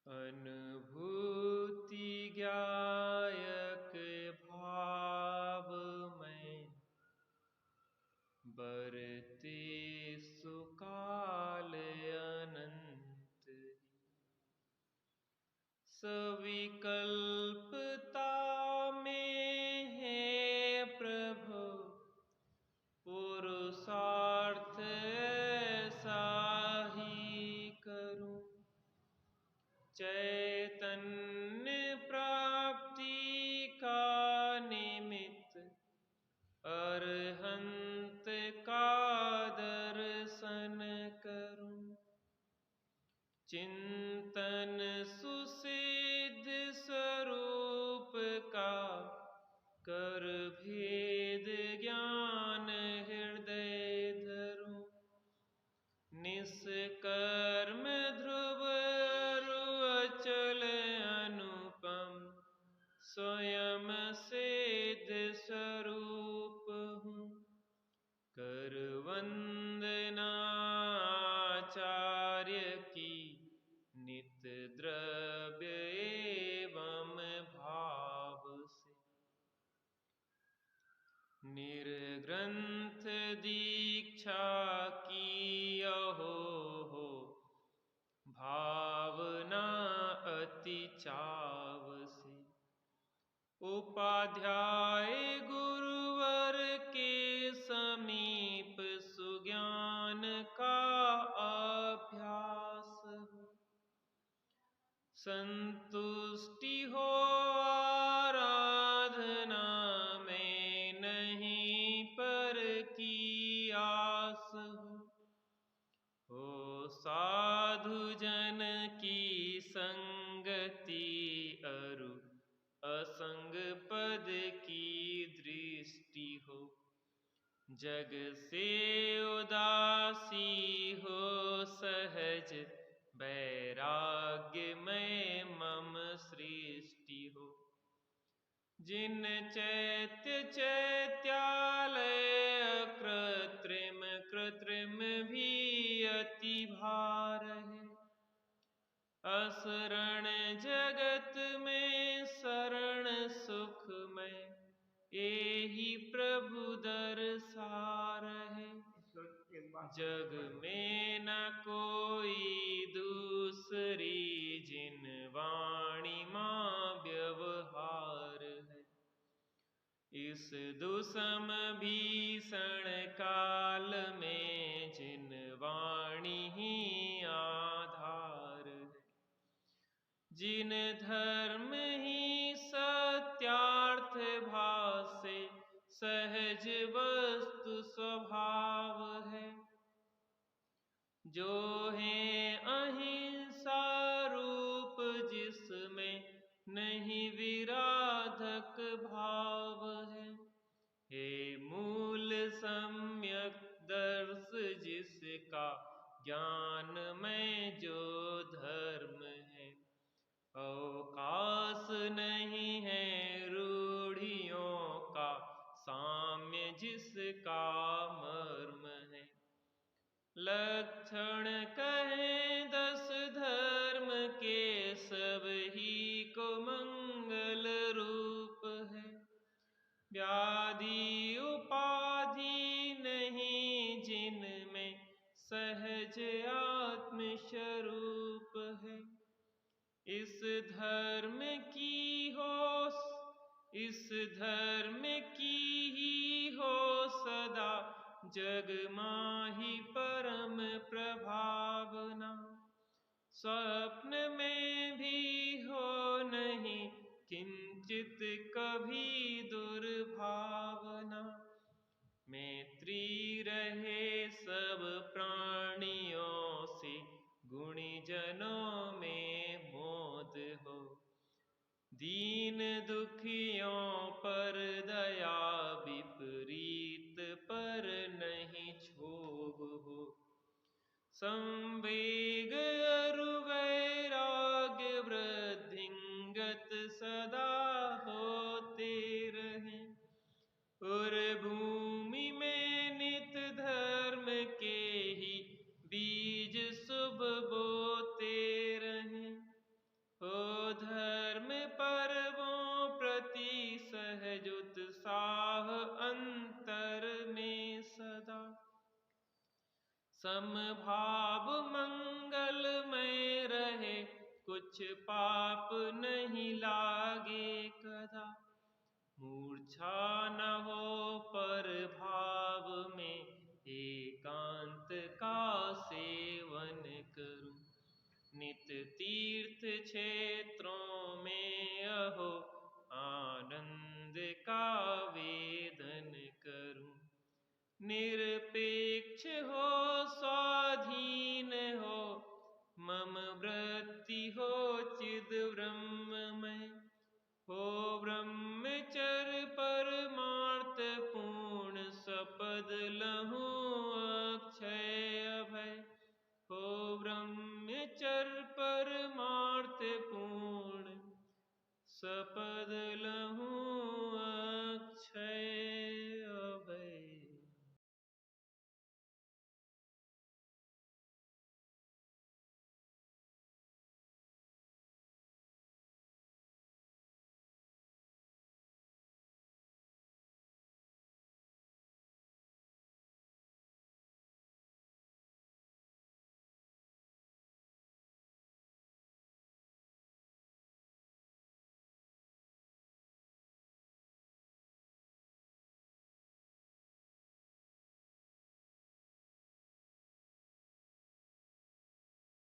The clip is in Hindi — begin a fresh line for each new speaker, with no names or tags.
अनुभूति ज्ञायक भाव में बरते सुकाल अनंत सविकल्पता में है प्रभु पुरुषार्थ ऐसा ही करूं। चैतन्य प्राप्ति का निमित्त अरहंत का दर्शन करूं। चिंतन सुसिद्ध स्वरूप का कर भेद ज्ञान हृदय धरूं। निष्कर्म ध्रुव अचल अनुपम स्वयं सिद्ध स्वरूप हूँ। कर वंदना आचार्य की नित द्रव्य एवं भाव से। निर्ग्रंथ दीक्षा की हो भावना अति चाव से। उपाध्याय गुरुवर के समीप सुज्ञान का अभ्यास हो। संतुष्टि हो आराधना में नहीं पर की आस हो। साधु जन की संगति अरु असंग पद की दृष्टि हो। जग से उदासी हो सहज वैराग्य में मम सृष्टि हो। जिन चैत्य चैत्यालय कृत्रिम भी अति भार है। असरण जगत में शरण सुख में एहि प्रभु दरसार है। जग में न कोई दूसरी जिन वाणी माँ व्यवहार है। इस दुसम भीषण काल में जिन वाणी ही आधार है। जिन धर्म ही सत्यार्थ भासे सहज वस्तु स्वभाव है। जो है अहिंसा रूप जिसमें नहीं विराधक भाव है। हे मूल सम्यक दर्श जिसका ज्ञान में जो धर्म है। अवकाश नहीं है रूढ़ियों का साम्य जिसका मर्म है। लक्षण कहें 10 धर्म के सब ही को मंगल रूप है। व्याधि उपाधि नहीं जिनमें सहज आत्म स्वरूप है। इस धर्म की ही हो सदा जग माही परम प्रभावना। स्वप्न में भी हो नहीं किंचित कभी दुर्भावना। मैत्री रहे सब प्राणियों से गुणी जनों में मोद हो। दीन दुखियों पर दया विपरीत पर नहीं क्षोभ हो। संवेग अरु वैराग्य वृद्धिंगत सदा होते रहे। और भूमि में नित धर्म के ही बीज शुभ बोते रहें। समभाव मंगलमय रहे, कुछ पाप नहीं लागे कदा। मूर्छा न हो पर भाव में, एकांत का सेवन करूं। नित तीर्थ क्षेत्रों में अहो, आनंद का वेदन करूं। निरपेक्ष